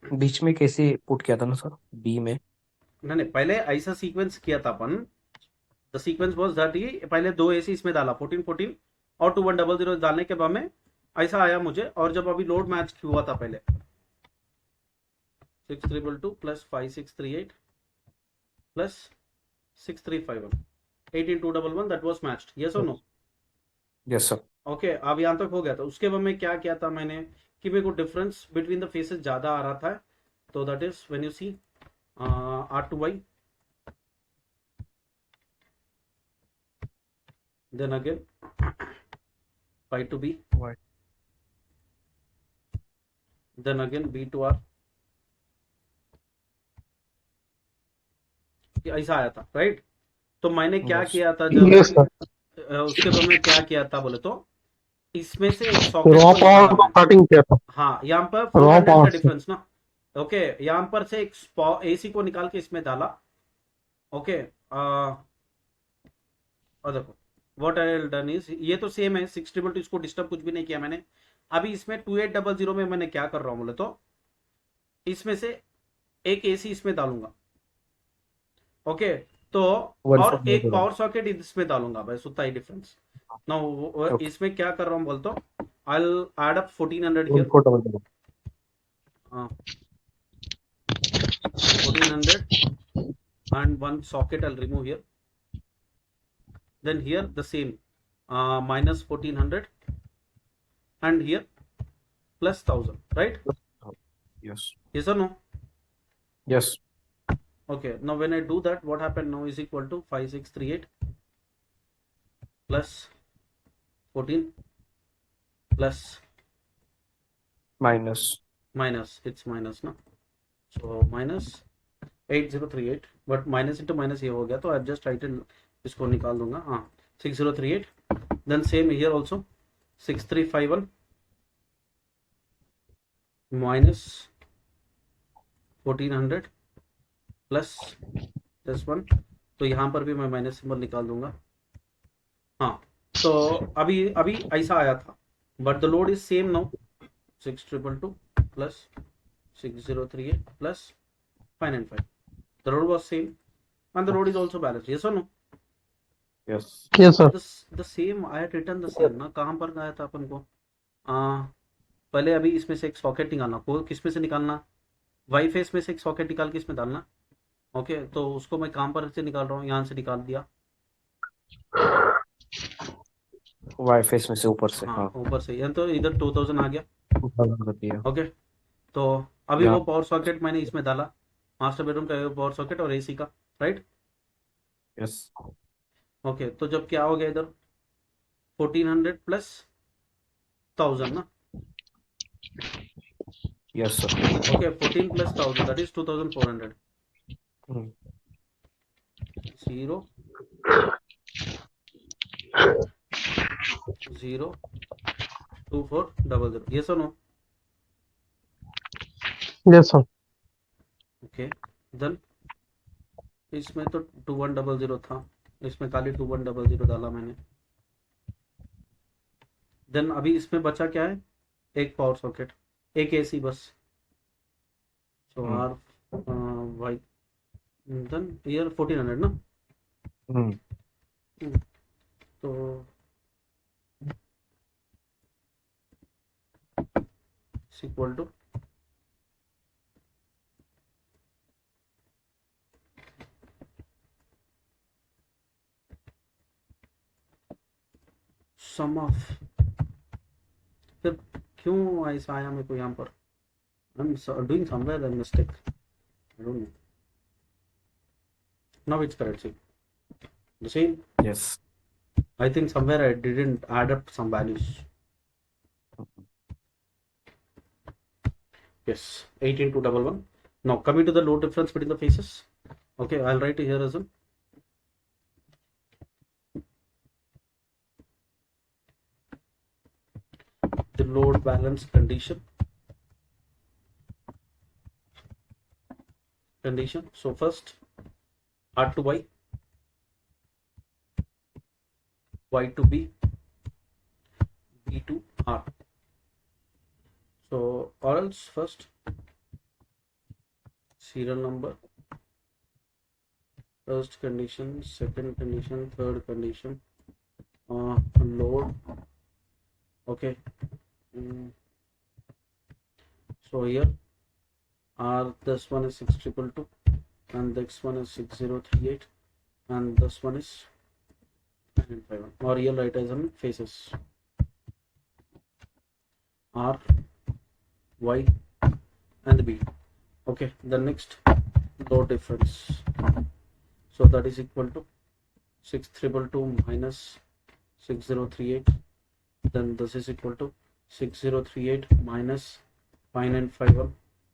बीच में कैसे पुट किया था ना सर, बी में? नहीं नहीं, पहले ऐसा सीक्वेंस किया था अपन। द सीक्वेंस वाज दैट ही पहले दो एसी इसमें डाला 14 14 और 2100 डालने के बाद में ऐसा आया मुझे। और जब अभी लोड मैच हुआ था पहले 6322 plus 5638 plus 6351 18211 that was matched, yes और नो? Yes sir. ओके, अब यहाँ तक हो गया था। उसके बाद में क्या किया था मैंने कि मेरे को डिफरेंस बिटवीन द फेसेस ज्यादा आ रहा था। तो that is when you see R2Y, then again phi to B, Why? then again B to R, ऐसा आया था, राइट? तो मैंने क्या यस। किया था जब यस सर। उसके बाद में क्या किया था बोले तो इसमें से एक सॉकेट रॉ को पावर निकाला को मैंने। कटिंग किया था। हाँ, यहाँ पर रॉ 400 का पावर से। डिफरेंस ना। ओके, यहाँ पर से एक एसी को निकाल के इसमें डाला। ओके, और देखो व्हाट आई डन इज, ये तो सेम है 6 इसको डिस्टर्ब कुछ भी नहीं किया मैंने। अभी इसमें 2800 में मैंने क्या कर रहा हूँ बोले तो इसमें से एक एसी इसमें डालूंगा। ओके, तो वन फोर और जीरो एक जीरो पावर सॉकेट इसमें डालूंगा, बस उतना ही डिफरेंस ना। ओके। इसमें क्या कर रहा हूँ बोल तो I add up 1400 one here, four double zero 1400 and one socket I'll remove here. Then here the same minus 1400 and here plus 1000, right? Yes. Yes or no? Yes. Okay, now when I do that, what happened now is equal to 5638 plus 14 plus minus. minus, it's minus ना, so minus 8038, but minus into minus ये हो गया तो I just write in, इसको निकाल दूंगा। हाँ, 6038, then same here also 6351 minus 1400 plus this one. तो यहाँ पर भी मैं माइनस सिंबल निकाल दूंगा। हाँ, तो अभी अभी ऐसा आया था, but the load is same now 6222 plus 6038 plus 595। The load was same and the road is also balanced, yes or no? Yes. Yes sir. The same I had written the same ना, कहाँ पर गया था अपन को? पहले अभी इसमें से एक सॉकेट निकालना, को किस में से निकालना? वाई फेस में से एक सॉकेट निकाल के इसमें डालना। ओके, तो उसको मैं कहाँ पर से निकाल रहा हूँ, यहाँ से निकाल दिया। वाईफाई में से ऊपर से, हाँ, हाँ। ऊपर से यहाँ तो इधर 2000 आ गया। 2000 कर दिया। ओके, तो अभी यहाँ। वो पावर सॉकेट मैंने इसमें डाला, मास्टर बेडरूम का पावर सॉकेट और एसी का, राइट? यस। ओके, तो जब क्या हो गया इधर 1400 प्लस 1000 ना। Yes sir. Okay, 14 plus 1000 that is 2400। Zero zero 2400, ये सुनो। Yes sir. ओके, देन इसमें तो 2100 था, इसमें खाली 2100 डाला मैंने। देन अभी इसमें बचा क्या है, एक पावर सॉकेट, एक एसी बस। सो आर वाई, देन ईयर 1400 ना। तो इक्वल टू सम ऑफ, फिर क्यों ऐसा आया मेरे को यहाँ पर? I am doing somewhere a mistake, I don't know. Now it's correct, see the same. Yes. I think somewhere I didn't add up some values. Yes, 18211. Now coming to the load difference between the phases. Okay, I'll write it here as well. The load balance condition. So first R to Y, Y to B, B to R. So or else first serial number, first condition, second condition, third condition, load. Okay. So here R, this one is 6222 and this one is 6038 and this one is 951, or real write as in phases R, Y and B. Okay, the next load difference, so that is equal to 6322 minus 6038, then this is equal to 6038 minus 5951,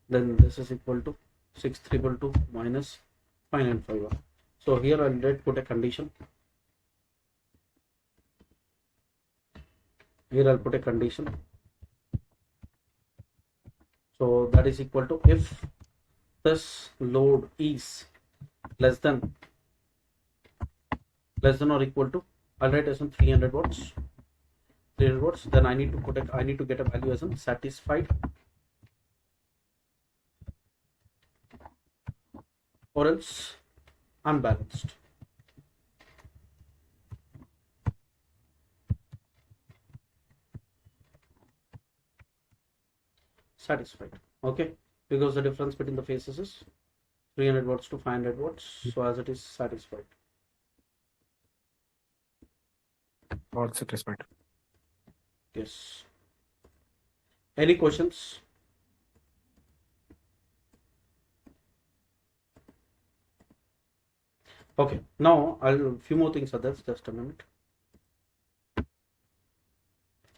then this is equal to 6322 minus 5951. So here I'll put a condition. Here I'll put a condition. So that is equal to, if this load is less than or equal to, I'll write as in 300 watts, then I need to get a value as in satisfied or else unbalanced. Satisfied. Okay, because the difference between the phases is 300 watts to 500 watts, so as it is satisfied. All satisfied. Yes. Any questions? Okay, now I'll few more things are there, just a minute.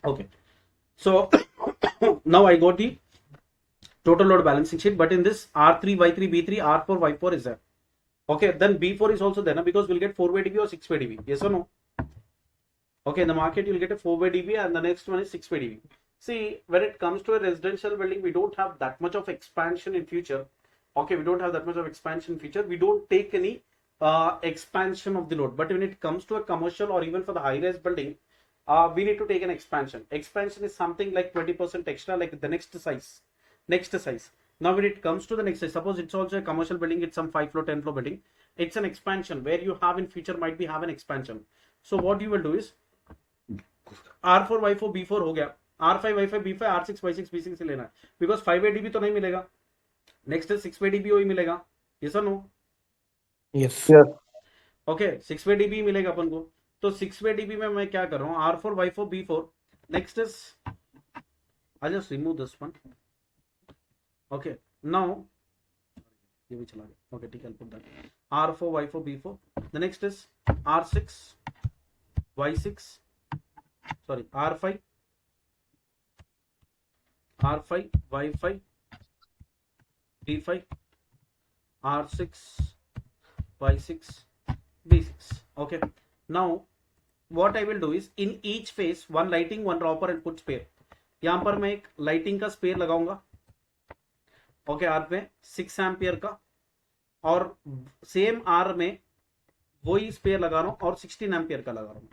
Okay, so now I got the total load balancing sheet, but in this R3, Y3, B3, R4, Y4 is there. Okay, then B4 is also there, because we'll get 4 by dB or 6 by dB. Yes or no? Okay, in the market you'll get a 4 by dB and the next one is 6 by dB. See, when it comes to a residential building, we don't have that much of expansion in future. Okay, we don't have that much of expansion in future. We don't take any expansion of the load. But when it comes to a commercial or even for the high-rise building, we need to take an expansion. Expansion is something like 20% extra, like the next size. Now when it comes to the next size, suppose it's also a commercial building, it's some 5 floor, 10 floor building. It's an expansion where you have in future might be have an expansion. So what you will do is R4, Y4, B4 हो गया, R5, Y5, B5, R6, Y6, B6 से लेना है, because 5 by dB तो नहीं मिलेगा, next is 6 by dB वही मिलेगा. Yes or no? Yes. Okay, 6 by dB मिलेगा अपन को. तो 6 by dB में मैं क्या कर रहा हूँ, R4, Y4, B4. Next is, I'll just remove this one. Okay, now ये भी चला गया. Okay, ठीक है, I'll put that. R4, Y4, B4. The next is R6, Y6. Sorry, R5, Y5, B5, R6, Y6, B6. Okay, now what I will do is in each phase one lighting, one dropper and put spare. यहाँ पर मैं एक lighting का spare लगाऊंगा. Okay, are पे 6 ampere का, और same are में वही स्पेयर लगा रहा हूं और 16 एम्पियर का लगा रहा हूं.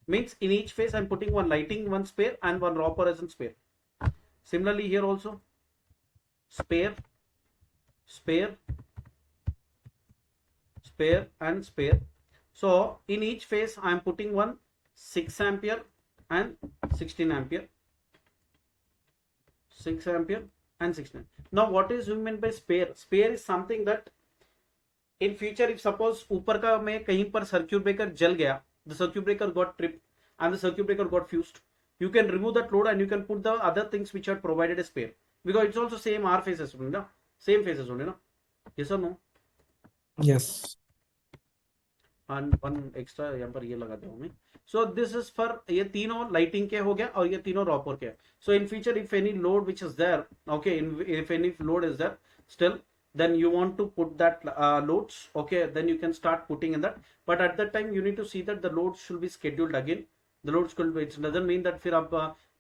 Means in each phase I'm putting one lighting, one spare and one dropper as in spare. Similarly here also spare and spare. So in each phase I am putting one 6 ampere and 16 ampere. 6 ampere and 16. Now what is meant by spare? Spare is something that in future if suppose ऊपर का में कहीं पर circuit breaker जल गया, the circuit breaker got tripped and the circuit breaker got fused, you can remove that load and you can put the other things which are provided as spare, because it's also same R phases only, na? Same phases only, na? Yes or no? Yes. And one extra यहाँ पर ये लगा दूँ मैं. So this is for ये तीनों lighting के हो गया और ये तीनों dropper के. So in future if any load which is there, okay, if any load is there still, then you want to put that loads, okay, then you can start putting in that. But at that time you need to see that the load should be scheduled again. The load should be, it doesn't mean that फिर आप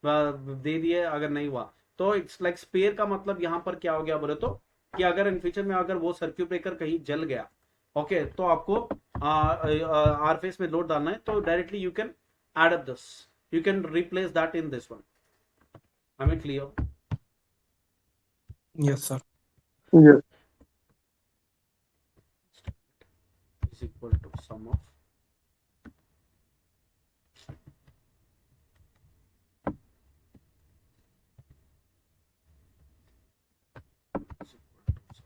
दे दिए अगर नहीं हुआ तो it's like spare का मतलब यहाँ पर क्या हो गया बोले तो कि अगर इन फ्यूचर में अगर वो सर्क्यूट ब्रेकर कहीं जल गया, ओके, तो आपको आर फेस में लोड डालना है, तो directly you can add up this, you can replace that in this one. I am clear? Yes, sir. Yes. is equal to sum of is equal to sum.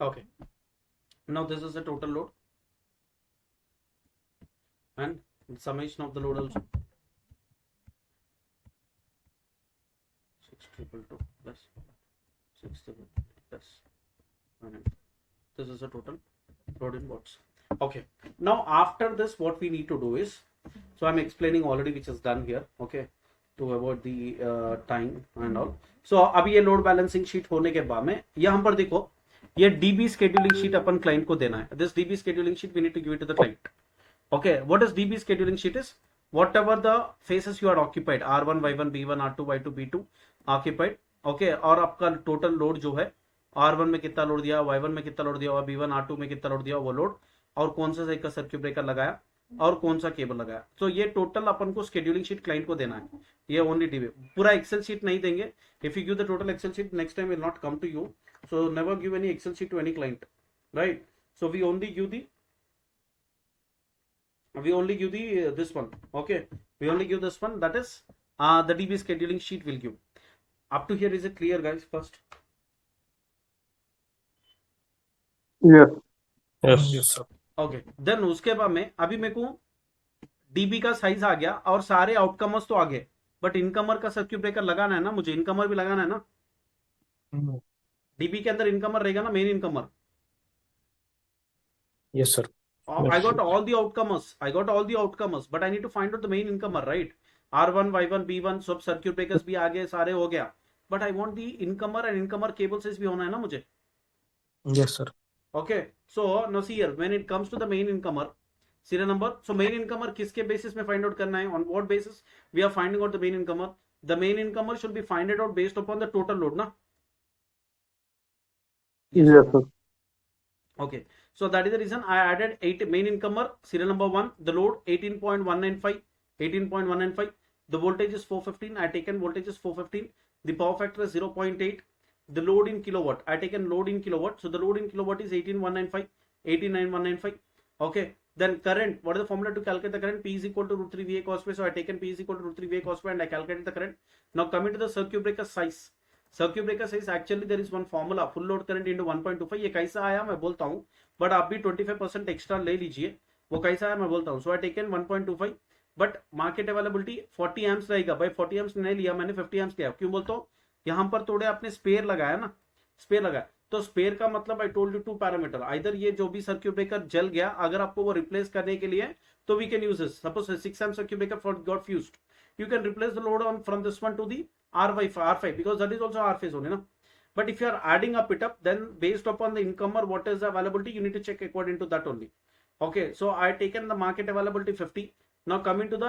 Okay, now this is the total load and summation of the load also 6,222 plus 6,222 plus 100. This is the total load in watts. Okay, now after this what we need to do is, so I'm explaining already which is done here, okay, to avoid the time and all. So अभी ये load balancing sheet होने के बाद में यहाँ पर देखो ये डीबी स्केड्यूलिंग शीट अपन क्लाइंट को देना है. This DB scheduling sheet we need to give it to the client. Okay, what is DB scheduling sheet is? Whatever the phases you are occupied, R1, Y1, B1, R2, Y2, B2 occupied, okay, और आपका total load जो है R1 में कितना load दिया, Y1 में कितना load दिया हुआ, B1, R2 में कितना लोड दिया वो लोड, और कौन सा साइड का सर्क्यूट ब्रेकर लगाया और कौन सा केबल लगाया. तो ये टोटल अपन को स्केड्यूलिंग शीट क्लाइंट को देना है. ये ओनली डीबी, पूरा एक्सेल शीट नहीं देंगे. If you give the total excel sheet next time will not come to you. So never give any excel sheet to any client, right? So we only give the this one. Okay, we only give this one, that is the DB scheduling sheet will give. Up to here is it clear guys? First, Yes. Yes, sir. okay, then उसके बाद में अभी मेरे को DB का size आ गया और सारे आउटकमर्स तो आ गए, बट इनकमर का सर्क्यूट ब्रेकर लगाना है ना, मुझे इनकमर भी लगाना है ना. DB के अंदर इनकमर रहेगा ना, main incomer. Yes, sir. I got all the outcomers, but I need to find out the main incomer, right? R1, Y1, B1 सब सर्क्यूट ब्रेकर्स भी आ गए, सारे हो गया, but I want the incomer and incomer cable says भी होना है ना मुझे. Yes, sir. Okay, so now see here, when it comes to the main incomer serial number, so main incomer किसके basis में find out करना है? On what basis we are finding out the main incomer? The main incomer should be find out based upon the total load, na? Yes, sir. Okay, so that is the reason I added 8 main incomer serial number 1, the load 18.195. The voltage is 415. I taken voltage is 415. The power factor is 0.8. The load in kilowatt, I taken load in kilowatt. So the load in kilowatt is 18,195. Okay, then current, what is the formula to calculate the current? P is equal to root 3 VA cos phi. So I taken P is equal to root 3 VA cos phi and I calculated the current. Now coming to the circuit breaker size. Circuit breaker size actually there is one formula, full load current into 1.25. ये कैसा आया मैं बोलता हूं, but आप भी 25% extra ले लीजिए. वो कैसा आया मैं बोलता हूं. So I taken 1.25, but market availability 40 amps रहेगा. भाई 40 एम्प्स नहीं लिया मैंने, 50 एम्प्स लिया. क्यों बोलता हूं? यहां पर थोड़े आपने स्पेयर लगाया ना, स्पेयर लगाया. तो स्पेयर का मतलब I told you 2 parameter. Either ये जो भी सर्क्यूट ब्रेकर जल गया, अगर आपको वो रिप्लेस करने के लिए, तो we can use this. Suppose 6 amp circuit breaker for got fused, you can replace the load on from this one to the R5 because that is also R phase only, na? But if you are adding up it up, then based upon the incomer, what is the availability, you need to check according to that only. Okay, so I taken the market availability 50. Now coming to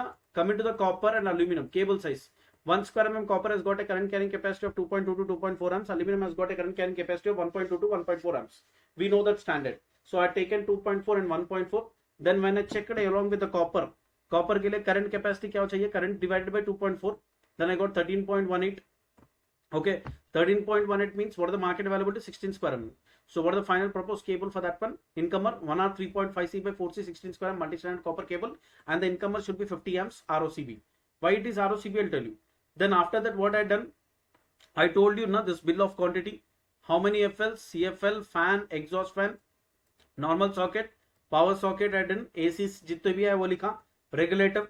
the copper and aluminum cable size. 1 square mm copper has got a current carrying capacity of 2.2 to 2.4 amps. Aluminum has got a current carrying capacity of 1.2 to 1.4 amps. We know that standard. So I taken 2.4 and 1.4. Then when I checked along with the copper के लिए current capacity क्या चाहिए? Current divided by 2.4. Then I got 13.18. okay, 13.18 means what are the market availability? 16 square mm. So what are the final proposed cable for that one? Incomer 1R 3.5C by 4C 16 square multi-strand copper cable, and the incomer should be 50 amps ROCB. Why it is ROCB, I'll tell you. Then after that what I done, I told you now this bill of quantity, how many FL, CFL, fan, exhaust fan, normal socket, power socket, I done AC जितने भी है वो लिखा. Regulator,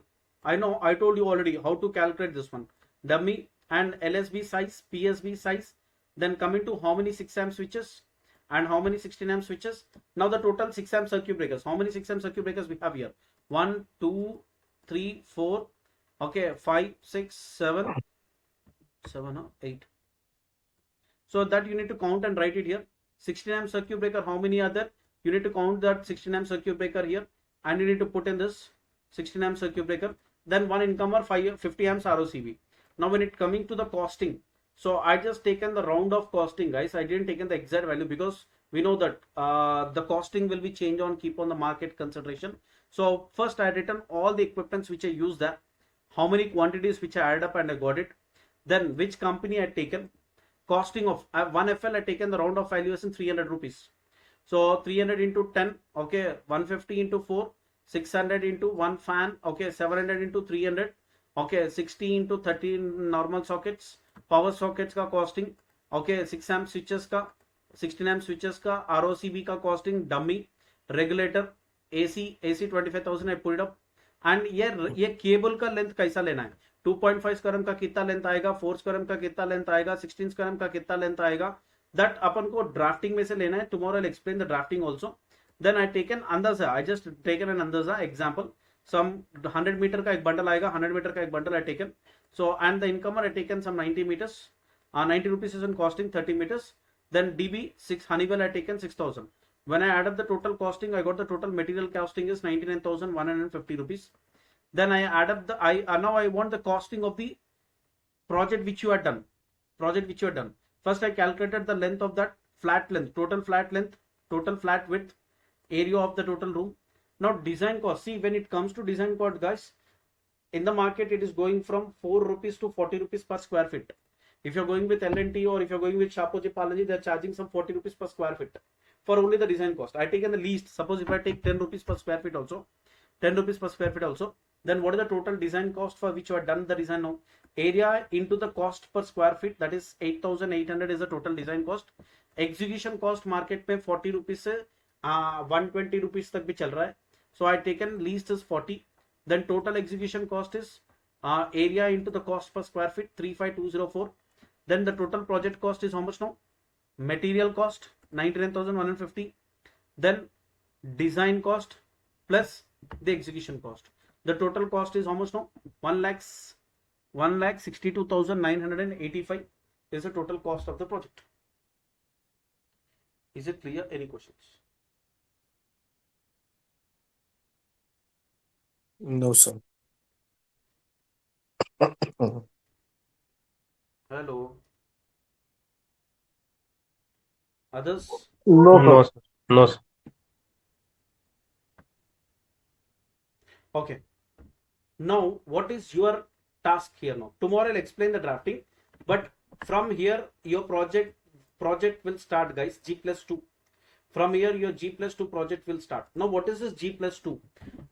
I know, I told you already how to calculate this one. Dummy and LSB size, PSB size. Then coming to how many 6 amp switches and how many 16 amp switches. Now the total 6 amp circuit breakers. How many 6 amp circuit breakers we have here? 1, 2, 3, 4. Okay, 5, 6, 7, 8. So that you need to count and write it here. 16 amp circuit breaker, how many are there? you need to count that 16 amp circuit breaker here, and you need to put in this 16 amp circuit breaker, then one incomer 50 amps ROCB. Now when it coming to the costing, so I just taken the round of costing, guys. I didn't taken the exact value because we know that the costing will be changed on keep on the market consideration. So first I written all the equipments which I use there, how many quantities which I added up and I got it, then which company I taken, costing of 1 FL I taken the round of valuation 300 rupees. So 300 into 10, okay, 150 into 4, 600 into 1 fan, okay, 700 into 300, okay, 60 into 13 normal sockets, power sockets का costing, okay, 6 amp switches का, 16 amp switches का, ROCB का costing, dummy, regulator, AC 25,000 I put it up, and ये cable का length कैसा लेना है, 2.5 square का कितना लेंथ आएगा, 4 स्क्वायर का कितना लेंथ आएगा, 16 स्क्वायर का कितना लेंथ आएगा, दैट अपन को ड्राफ्टिंग में से लेना है. Tomorrow I explain the drafting also. Then I taken अंदाजा, आई जस्ट टेकन एन अंदाजा एग्जांपल, सम 100 मीटर का एक बंडल आएगा, 100 मीटर का एक bundle I taken. So and the incomer I taken some 90 meters, 90 rupees is in costing 30 meters. Then DB 6 Honeywell I taken 6,000. When I add up the total costing, I got the total material costing is 99,150 rupees. Then I add up the now I want the costing of the project which you have done. First I calculated the length of that flat length, total flat width, area of the total room. Now design cost, see when it comes to design cost, guys, in the market it is going from 4 rupees to 40 rupees per square feet. If you're going with L&T or if you're going with Shapoorji Pallonji, they're charging some 40 rupees per square feet for only the design cost. I taken the least. Suppose if I take 10 rupees per square feet also, 10 rupees per square feet also, then what is the total design cost for which you have done the design now? Area into the cost per square feet, that is 8,800 is the total design cost. Execution cost market में 40 rupees से 120 rupees तक भी चल रहा है. So I taken least is 40. Then total execution cost is area into the cost per square feet 35204. Then the total project cost is how much now? Material cost 99,150. Then design cost plus the execution cost. The total cost is how much now? 1,62,985 is the total cost of the project. Is it clear? Any questions? No, sir. Hello. Others? No, No, sir. sir. No, sir. Okay. Now, what is your task here now? Tomorrow I'll explain the drafting, but from here your project will start, guys. G+2. From here your G+2 project will start. Now, what is this G+2?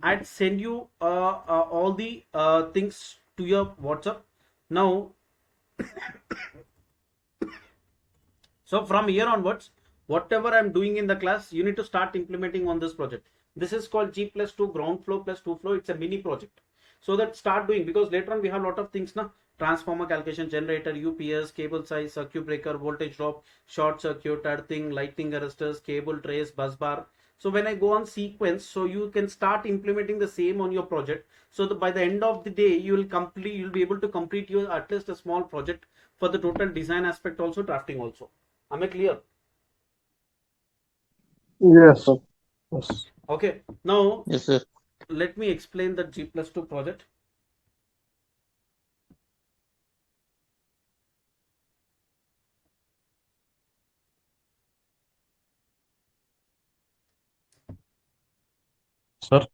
I'd send you all the things to your WhatsApp. Now, so from here onwards, whatever I'm doing in the class, you need to start implementing on this project. This is called G+2 ground floor plus 2 floor. It's a mini project. So that start doing, because later on we have a lot of things now. Transformer calculation, generator, UPS, cable size, circuit breaker, voltage drop, short circuit, earthing, lightning arresters, cable trace, bus bar. So when I go on sequence, so you can start implementing the same on your project. So that by the end of the day, you'll be able to complete your at least a small project for the total design aspect also, drafting also. Am I clear? Yes, sir. Yes. Okay. Now Yes, sir. let me explain the G+2 project. Sir,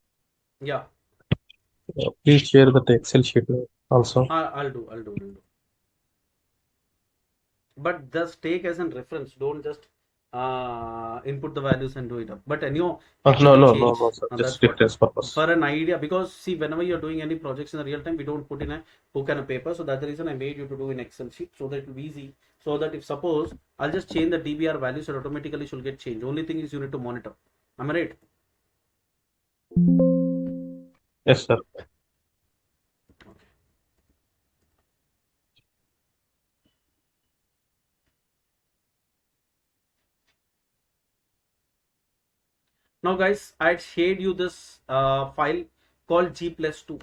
Yeah, please share the Excel sheet also. I'll do. But just take as a reference. Don't just input the values and do it up. But anyhow, it No, will no, change. no, no, sir. And Just that's what. reference purpose. For an idea, because see, whenever you're doing any projects in the real time, we don't put in a book and a paper. So that's the reason I made you to do in Excel sheet, so that it will be easy. So that if suppose I'll just change the DBR value, so automatically should get changed. Only thing is you need to monitor. Am I right? Yes, sir. Now guys, I shared you this file called G+2.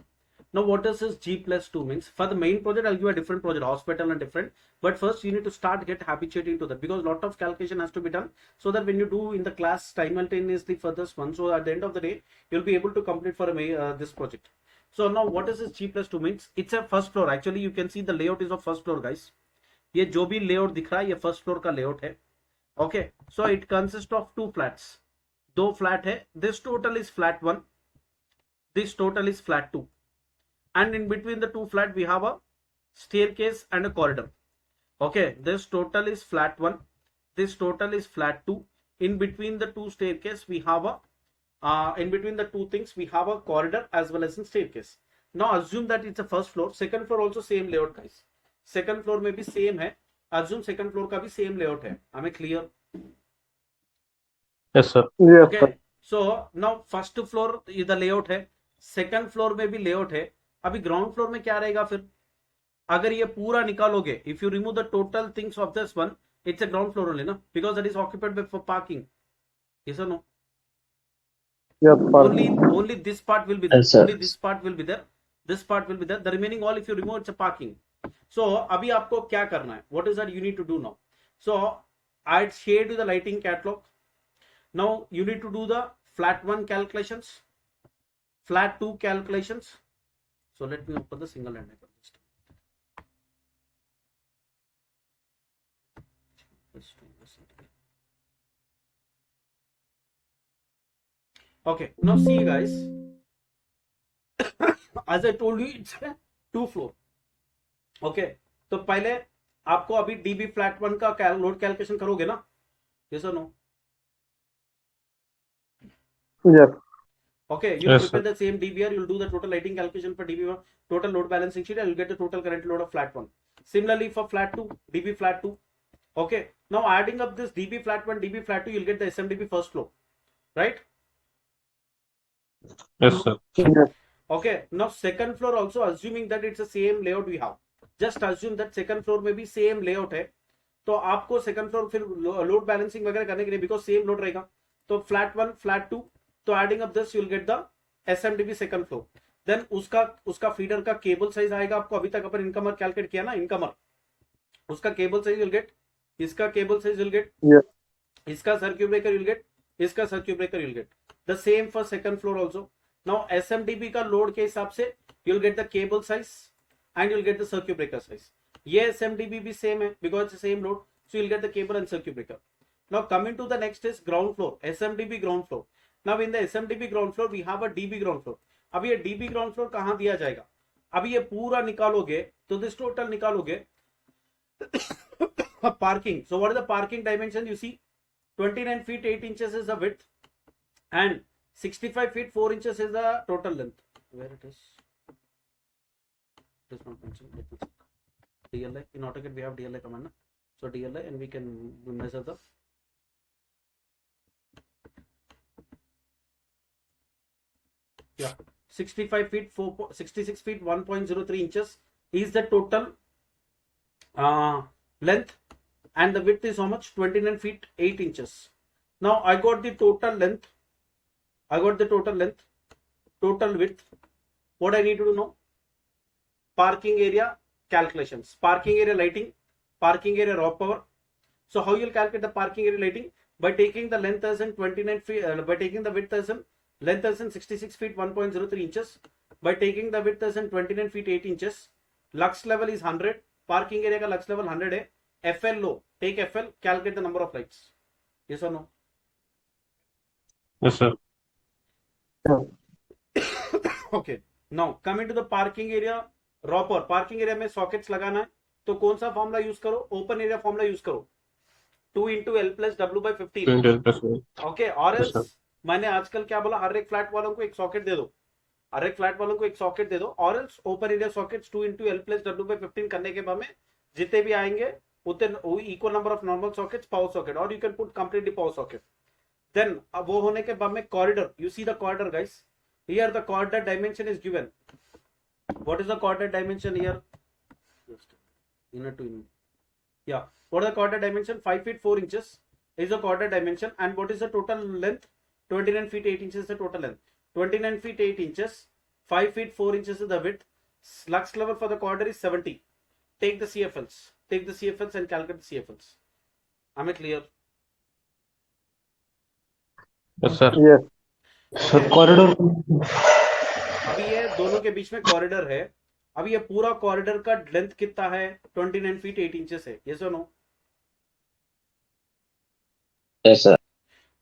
Now, what does this G plus 2 means? For the main project, I'll give a different project, hospital and different. But first, you need to start get habituating to that, because a lot of calculation has to be done, so that when you do in the class simultaneously for this one, so at the end of the day, you'll be able to complete for this project. So now, what does this G plus 2 means? It's a first floor. Actually, you can see the layout is of first floor, guys. ये जो भी layout दिख रहा है, ये first floor का layout है. Okay, so it consists of two flats. दो flat है. This total is flat 1. This total is flat 2. And in between the two flat, we have a staircase and a corridor. Okay, this total is flat 1. This total is flat 2. In between the two staircase, we have a in between the two things, we have a corridor as well as a staircase. Now assume that it's a first floor. Second floor also same layout, guys. Second floor में भी same है. Assume second floor का भी same layout है. Am I clear? Yes, sir. Yes, Okay. sir. So now first floor इधर layout है. Second floor में भी layout है. अभी ground floor में क्या रहेगा फिर? अगर ये पूरा निकालोगे, if you remove the total things of this one, it's a ground floor only, na? Because that is occupied by for parking. Yes or no? Yes, sir. Only this part will be there. Yes, sir. Only this part will be there. This part will be there. The remaining all, if you remove, it's a parking. So अभी आपको क्या करना है? What is that you need to do now? So I shared you the lighting catalog. Now you need to do the flat 1 calculations, flat 2 calculations. So let me open the single handed. Okay, now see guys, as I told you, it's a 2 floor. Okay, तो पहले आपको अभी DB flat 1 का load calculation करोगे ना? Yes or no? Yes. Okay, you Yes, prepare the same DBR, you'll do the total lighting calculation for DB1, total load balancing sheet, and you'll get the total current load of flat 1. Similarly for flat 2, DB flat 2. Okay, now adding up this DB flat 1, DB flat 2, you'll get the SMDB first floor, right? Yes, sir. Yes. Okay, now second floor also, assuming that it's the same layout we have. Just assume that second floor में भी same layout है, तो आपको second floor फिर load balancing वगैरह करने के लिए, because same load रहेगा, तो flat 1, flat 2, तो adding up this you'll get the SMDB second floor. Then उसका feeder का cable size आएगा आपको, अभी तक अपन इनकमर कैलकुलेट किया ना, इनकमर, उसका cable size you'll get, इसका cable size you'll get, Yes. इसका circuit breaker you'll get, इसका circuit breaker you'll get. The same for second floor also. Now SMDB का load के हिसाब से you'll get the cable size and you'll get the circuit breaker size. ये SMDB भी same है because it's the same load, so you'll get the cable and circuit breaker. Now coming to the next is ground floor, SMDB ground floor. Now in the SMDB ground floor we have a DB ground floor. अब ये DB ground floor कहाँ दिया जाएगा? अभी ये पूरा निकालोगे तो this total निकालोगे parking. So what is the parking dimension? You see 29 feet 8 inches is the width and 65 feet 4 inches is the total length. Where it is? It is not mentioned. Let me check. DLI. In AutoCAD we have DLI command. So DLI and we can measure the. Yeah, 65 feet 66 feet 1.03 inches is the total length, and the width is how much? 29 feet 8 inches. Now I got the total length, total width. What I need to do now? Parking area calculations, parking area lighting, parking area raw power. So how you'll calculate the parking area lighting? By taking the length as in 29 feet, by taking the width as in length as in 66 feet 1.03 inches, by taking the width as in 29 feet 8 inches, lux level is 100, parking area का lux level 100 है, FL low, take FL, calculate the number of lights. Yes or no? Yes, sir. Okay, now coming to the parking area raw power. Parking area में sockets लगाना है, तो कौन सा formula use करो? Open area formula use करो, 2 into L plus W by 15. 20 plus 1. Okay, और Yes, sir. else मैंने आजकल क्या बोला, हर एक फ्लैट वालों को एक सॉकेट दे दो, हर एक फ्लैट वालों को एक सॉकेट दे दो, और else open area sockets 2 into L plus W by 15 करने के बाद में जितने भी आएंगे उतने equal number of normal sockets power socket, और you can put completely power socket. Then अब वो होने के बाद में corridor, you see the corridor guys, here the corridor dimension is given. What is the corridor dimension here? Inner to inner. Yeah. What is the corridor dimension? 5 feet 4 inches is the corridor dimension. And what is the total length? 29 feet 8 inches is the total length. 29 feet 8 inches 5 feet 4 inches is the width. Lux level for the corridor is 70. Take the CFLs. Take the CFLs and calculate the CFLs. Am I clear? Yes sir Yes. Sir Okay. Corridor अभी ये दोनों के बीच में corridor है. अभी ये पूरा corridor का लेंथ कितना है? 29 feet 8 inches है. Yes or no? Yes sir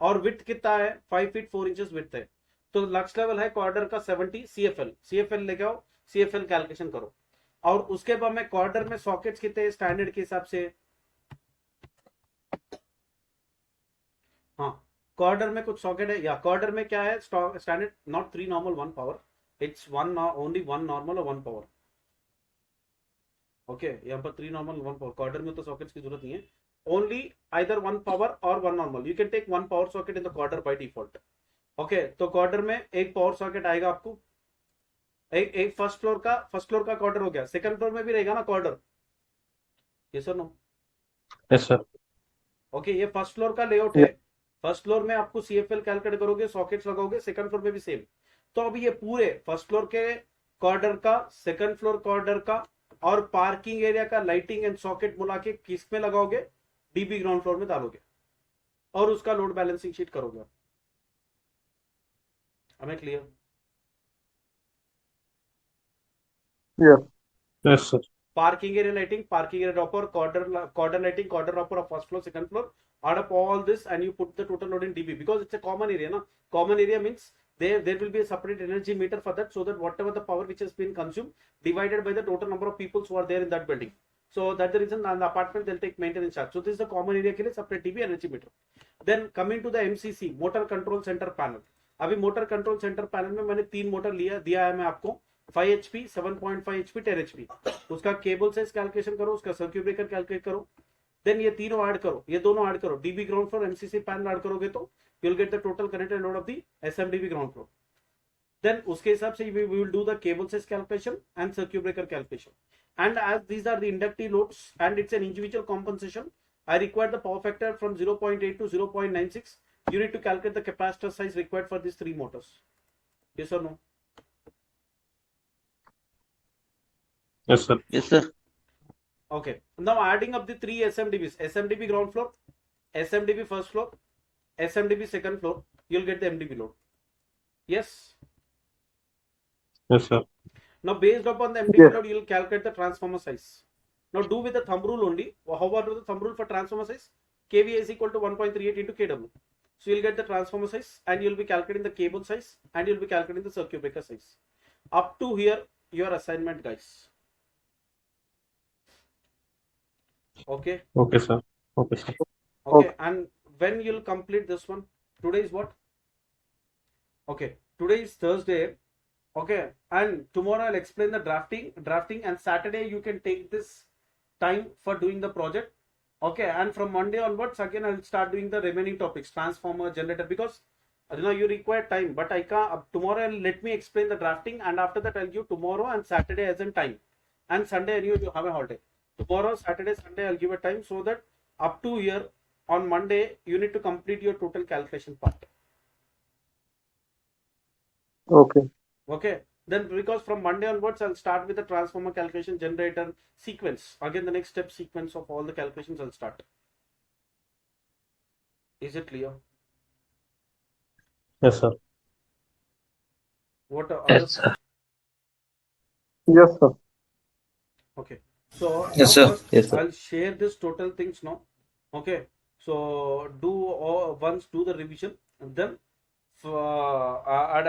और विड्थ कितना है? 5 feet 4 inches विड्थ है. तो लक्स लेवल है कॉर्डर का 70. CFL लेके आओ, CFL कैलकुलेशन करो. और उसके बाद में कॉर्डर में सॉकेट्स कितने स्टैंडर्ड के हिसाब से? हाँ, कॉर्डर में कुछ सॉकेट है या कॉर्डर में क्या है standard? Not 3 normal 1 power, it's only 1 normal और 1 पावर. ओके, यहाँ पर 3 नॉर्मल 1 पावर. कॉर्डर में तो सॉकेट्स की जरूरत नहीं है. ओनली आइदर 1 पावर और 1 normal. You can take 1 power socket in the corridor by default. Okay, तो कॉर्डर में एक पावर सॉकेट आएगा आपको. एक फर्स्ट फ्लोर का कॉर्डर हो गया. सेकंड फ्लोर में भी रहेगा ना कॉर्डर? यस और नो? यस सर ओके, ये फर्स्ट फ्लोर का लेआउट है. फर्स्ट फ्लोर में आपको CFL कैलकुलेट करोगे, सॉकेट्स लगाओगे. सेकंड फ्लोर में भी सेम. तो अभी ये पूरे फर्स्ट फ्लोर के कॉर्डर का, सेकंड फ्लोर कॉर्डर का और पार्किंग एरिया का लाइटिंग एंड सॉकेट मिला के किस में लगाओगे? DB ग्राउंड फ्लोर में डालोगे और उसका लोड बैलेंसिंग शीट करोगे. हमें clear? Yes. Yes sir Parking area lighting, parking area dropper, corridor lighting, corridor dropper of first floor, second floor. Add up all this and you put the total load in DB because it's a common area. Na? Common area means there will be a separate energy meter for that, so that whatever the power which has been consumed divided by the total number of people who are there in that building. So that's the reason on the apartment they'll take maintenance charge. So this is the common area के लिए separate DB energy meter. Then coming to the MCC, motor control center panel. अभी motor control centre panel में मैंने 3 motor दिया है मैं आपको. 5 HP, 7.5 HP, 10 HP. उसका केबल साइज कैलकुलेशन करो, उसका सर्क्यूट ब्रेकर कैलकुलेट करो. देन ये तीनों ऐड करो, ये दोनों ऐड करो. DB ground floor MCC panel add करोगे तो you will get the total connected load of the SMDB ground floor. Then उसके हिसाब से we will do the cable size calculation and circuit breaker calculation. And as these are the inductive loads and it's an individual compensation, I require the power factor from 0.8 to 0.96. You need to calculate the capacitor size required for these 3 motors. Yes or no? Yes sir Yes, sir. Okay. Now adding up the 3 SMDBs, SMDB ground floor, SMDB first floor, SMDB second floor, you'll get the MDB load. Yes. Yes sir Now based upon the MDB Yes. load, you'll calculate the transformer size. Now do with the thumb rule only. How about the thumb rule for transformer size? KVA is equal to 1.38 into kW. So you'll get the transformer size and you'll be calculating the cable size and you'll be calculating the circuit breaker size. Up to here, your assignment, guys. Okay. Okay sir okay sir Okay. And when you'll complete this one? Today is what? Okay. Today is Thursday. Okay. And tomorrow I'll explain the drafting, and Saturday you can take this time for doing the project. Okay. And from Monday onwards, again, I'll start doing the remaining topics, transformer, generator, because you require time, but I can't. Tomorrow, let me explain the drafting, and after that, I'll give tomorrow and Saturday as in time. And Sunday, you have a holiday. Tomorrow, Saturday, Sunday, I'll give a time so that up to here on Monday, you need to complete your total calculation part. Okay. Okay. Then because from Monday onwards, I'll start with the transformer calculation, generator sequence. Again, the next step sequence of all the calculations I'll start. Is it clear? Yes sir What are Yes, others? sir. Yes, sir. Okay. So Yes, now sir. first Yes, sir. I'll share this total things now. Okay. So once do the revision, and then I'd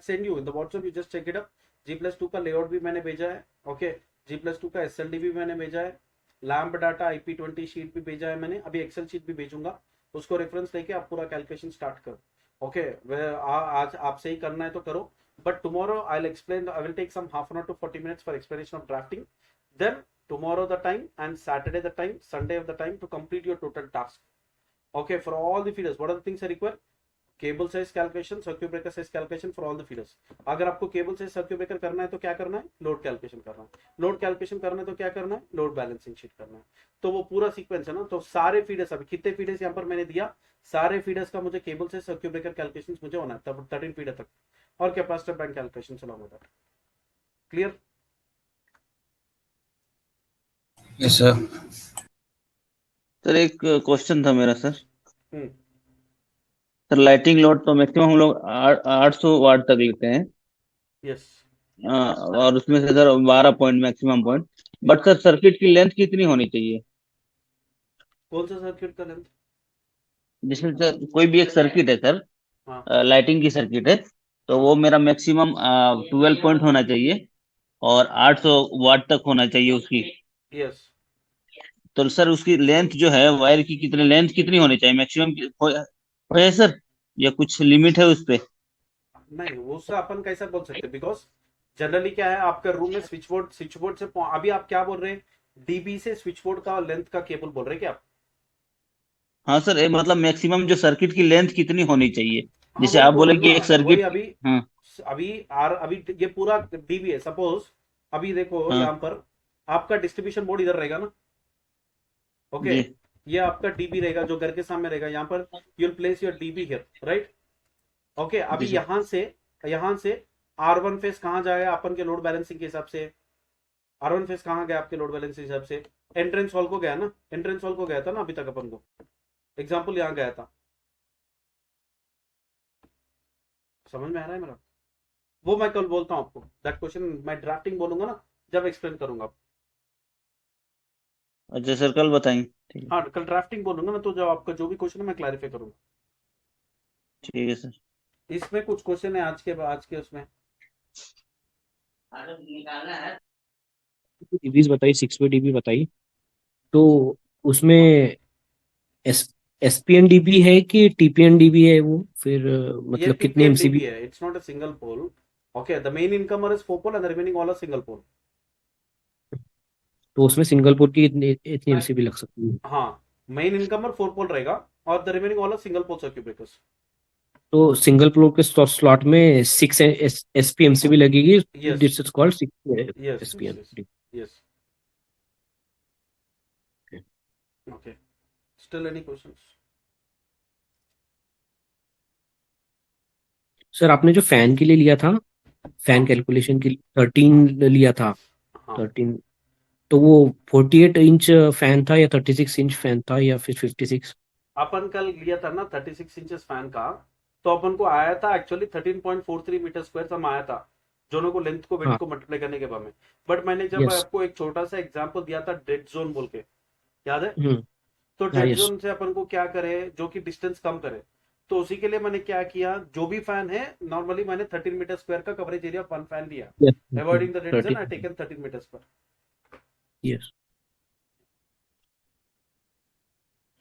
send you in the WhatsApp. You just check it up. G+2 का layout भी मैंने भेजा है. Okay. G+2 का SLD भी मैंने भेजा है. लैम्प डाटा IP20 शीट भी भेजा है मैंने. अभी एक्सेल शीट भी भेजूंगा. उसको रेफरेंस लेके आप पूरा कैलकुलेशन स्टार्ट करो. ओके. आज आपसे ही करना है तो करो. But tomorrow I'll explain. I will take some half an hour to 40 minutes for explanation of drafting. Then tomorrow the time and Saturday the time, Sunday of the time to complete your total task. Okay, for all the feeders, what are the things I require? Cable size calculation, circuit breaker size calculation for all the feeders. अगर आपको cable size circuit breaker करना है तो क्या करना है? Load calculation करना है. लोड कैलकुलेशन करना है तो क्या करना है? लोड बैलेंसिंग शीट करना है. तो वो पूरा सीक्वेंस है ना. तो सारे फीडर्स, अभी कितने फीडर्स यहाँ पर मैंने दिया, सारे फीडर्स का मुझे cable size circuit breaker calculation मुझे होना है 13 फीडर तक. और capacitor bank calculation along with that. Clear? Yes sir. Sir एक क्वेश्चन था मेरा सर। हम्म, सर लाइटिंग लोड तो मैक्सिमम हम लोग 800 वाट तक लेते हैं। yes. और उसमें से sir 12 point maximum point. But sir circuit की लेंथ कितनी होनी चाहिए? कौन सा सर्किट का लेंथ? जिसमें सर कोई भी एक सर्किट है सर, हाँ लाइटिंग की सर्किट है, तो वो मेरा मैक्सिमम 12 पॉइंट होना चाहिए और 800 वाट तक होना चाहिए उसकी। yes. तो सर उसकी लेंथ जो है वायर की कितनी लेंथ कितनी होनी चाहिए मैक्सिमम है सर, या कुछ लिमिट है उस पे? नहीं, वो उसका अपन कैसा बोल सकते, बिकॉज जनरली क्या है आपका रूम में स्विच बोर्ड से अभी आप क्या बोल रहे हैं, डीबी से स्विच बोर्ड का लेंथ का केबल बोल रहे हैं क्या आप? हाँ सर, मतलब मैक्सिमम जो सर्किट की लेंथ कितनी होनी चाहिए? हाँ जैसे वही आप बोल बोले रहा हूँ कि ना, एक वही सर्किट। अभी हाँ अभी अभी ये पूरा डीबी है सपोज। अभी देखो हाँ यहाँ पर आपका डिस्ट्रीब्यूशन बोर्ड इधर रहेगा ना, ओके। जी ये आपका डीबी रहेगा जो घर के सामने रहेगा, यहाँ पर you'll place your dB here, right? Okay, अभी जी सर। यहाँ से R1 फेस कहाँ जाएगा अपन के लोड बैलेंसिंग के हिसाब से? R1 फेस कहाँ गया आपके लोड बैलेंसिंग के हिसाब से? एंट्रेंस हॉल को गया ना, एंट्रेंस हॉल को गया था ना अभी तक अपन को, एग्जाम्पल यहाँ गया था। समझ में आ रहा है मेरा? वो मैं कल बोलता हूँ आपको, दैट क्वेश्चन मैं ड्राफ्टिंग बोलूंगा ना जब एक्सप्लेन करूंगा। अच्छा सर, कल बताएंगे। ठीक है। हाँ कल ड्राफ्टिंग बोलूंगा ना, तो जब आपका जो भी क्वेश्चन है मैं क्लैरिफाई करूंगा। ठीक है सर। इसमें कुछ क्वेश्चन है आज के उसमें। डीबीज बताई, 6 डीबी बताई। तो उसमें एस एसपीएन डीबी है कि टीपीएन डीबी है वो फिर ये मतलब कितने टीपीएन डीबी एमसीबी? है, it's not a single pole. Okay, the main incomer is 4 pole and the remaining all are single pole. तो उसमें सिंगल पोर्ट की इतनी इतनी एमसीबी लग सकती है? हाँ, मेन इनकमर 4 पोल रहेगा और the remaining all are single pole circuit breakers. तो सिंगल पोर्ट के स्लॉट में 6 एसपीएमसीबी लगेगी। Yes this is called 6 yes yes SPM. Yes yes. Okay, still any questions? Sir आपने जो फैन के लिए लिया था, फैन हाँ कैलकुलेशन के लिए 13 लिया था। हाँ, 13, तो वो 48 इंच फैन था या 36 इंच फैन था या फिर 56? अपन कल लिया था ना 36 इंचेस फैन का, तो अपन को आया था एक्चुअली 13.43 मीटर स्क्वायर हम आया था, दोनों को लेंथ को विड्थ हाँ। को मल्टीप्लाई करने के बाद में। बट मैंने जब यस। आपको एक छोटा सा एग्जांपल दिया था डेड जोन बोल के, याद है? हम्म। तो हाँ डेड यस। जोन से अपन को क्या करे जो कि डिस्टेंस कम करे, तो उसी के लिए मैंने क्या किया, जो भी फैन है नॉर्मली मैंने 13 मीटर स्क्वायर का कवरेज एरिया वन फैन लिया। Yes. Avoiding the dead zone 30। I taken 13 meter square. Yes.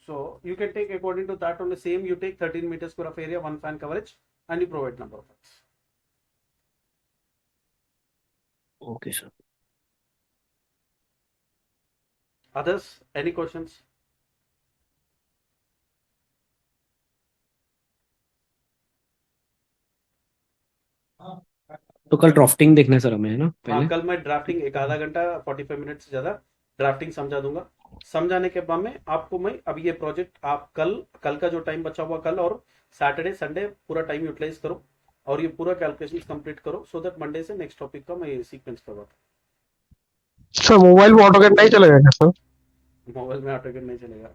So you can take according to that on the same, you take 13 meters square of area, one fan coverage, and you provide number of fans. Okay sir. Others, any questions? तो कल drafting देखना है sir हमें, है ना हाँ पहले? कल मैं ड्राफ्टिंग एक आधा घंटा 45 मिनट से ज्यादा ड्राफ्टिंग समझा दूंगा। समझाने के बाद में आपको मैं अब ये प्रोजेक्ट आप कल का जो टाइम बचा हुआ कल और सैटरडे संडे पूरा टाइम यूटिलाइज करो और ये पूरा कैलकुलेशन कंप्लीट करो, सो दैट मंडे से नेक्स्ट टॉपिक का मैं सीक्वेंस करवाता सर मोबाइल में ऑटोकैड नहीं चलेगा क्या सर? हूँ। मोबाइल में ऑटोकैड नहीं चलेगा।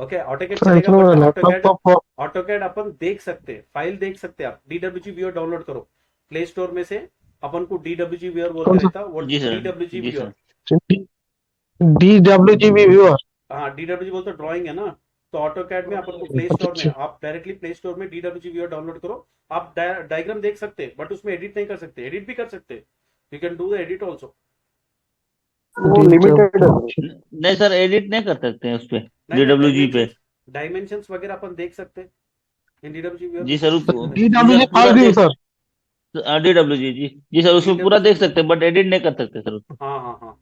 ओके, ऑटोकैड सर चलेगा एक्चुअली बट मेरा लैपटॉप का ऑटोकैड अपन देख सकते, फाइल देख सकते आप। डीडब्ल्यूजी व्यूअर डाउनलोड करो प्ले स्टोर में से, अपन को डीडब्ल्यूजी व्यूअर बोल कौन के सा? रहता वो जी सर। डीडब्ल्यूजी जी व्यूअर। सर। DWGB viewer. हाँ डीडब्ल्यूजी बोलते ड्राइंग है ना, तो ऑटोकैड में अपन को प्ले स्टोर में, आप डायरेक्टली प्ले स्टोर में डीडब्ल्यूजी व्यूअर डाउनलोड करो। आप डायग्राम देख सकते बट उसमें एडिट नहीं कर सकते, एडिट भी कर सकते, you can do the edit also. वो लिमिटेड है। नहीं सर, एडिट नहीं कर सकते हैं उस पे, नहीं DWG पे। डायमेंशंस वगैरह अपन देख सकते इन डीडब्ल्यूजी व्यूअर जी में। सर जी DWG सर, पूरा फाइल व्यू देख। सर। DWG जी जी सर, उसमें पूरा देख डीडब्ल्यूजी, सकते हैं बट एडिट नहीं कर सकते सर उसको। हाँ हाँ हाँ।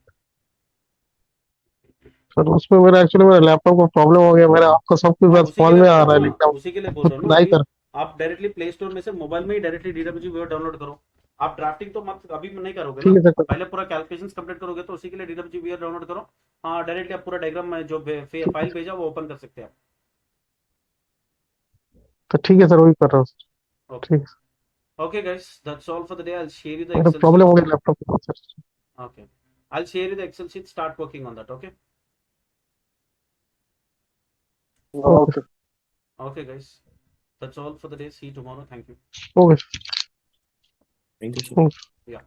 सर उसमें मेरा एक्चुअली मेरा लैपटॉप का प्रॉब्लम हो गया, मेरा आपका सब कुछ हाँ बस उसी के समझ लिए में बोल आ रहा रहा हूँ है ना, लेकिन उसी के लिए बोल रहा हूँ ना नहीं अभी। कर। आप डायरेक्टली प्ले स्टोर में से मोबाइल में ही डायरेक्टली डीडब्ल्यूजी व्यूअर डाउनलोड करो। आप ड्राफ्टिंग तो मत अभी नहीं करोगे ना, ठीक है सर। पहले पूरा कैलकुलेशंस कंप्लीट करोगे, तो उसी के लिए डीडब्ल्यूजी व्यूअर डाउनलोड करो। हाँ डायरेक्टली आप पूरा डायग्राम में जो फाइल भेजा वो ओपन कर सकते हैं तो ठीक है सर, वही कर रहा हूँ सर। आप। ठीक है। Okay, guys, that's all for the day. I'll share you the मेरा Excel प्रॉब्लम sheet. हो गया लैपटॉप में sir. Okay, I'll share you the Excel sheet. Start working on that. Okay. Okay Okay, guys, that's all for the day. See you tomorrow. Thank you. Okay. Thank you sir. Yeah.